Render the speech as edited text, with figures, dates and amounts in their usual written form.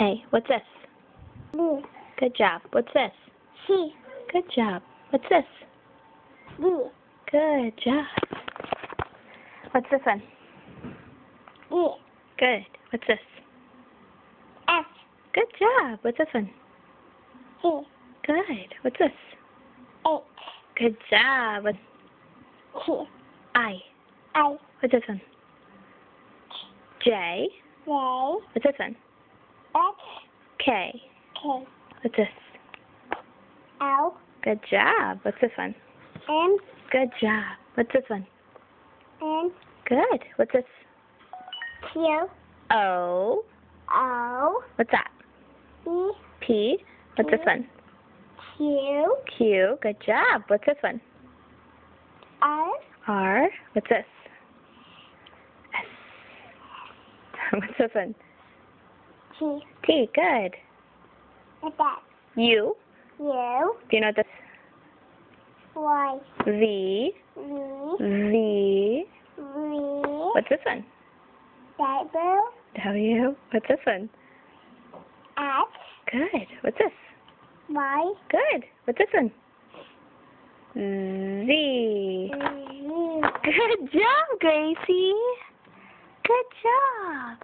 A. What's this? B. Good job. What's this? C. Good job. What's this? D. Good job. What's this one? E. Good. What's this? F. Good job. What's this one? G. Good. What's this? H. Good job. What's T. I? I. What's this one? J. J. What's this one? X. K. K. What's this? L. Good job. What's this one? M. Good job. What's this one? N. Good. What's this? Q. O. O. What's that? P. P. What's this one? Q. Q. Good job. What's this one? R. R. What's this? S. What's this one? T. T. Good. What's that? U. U. Do you know what this? Y. V. V. V. V. What's this one? W. W. What's this one? X. Good. What's this? Y. Good. What's this one? Z. Z. Good job, Gracie. Good job.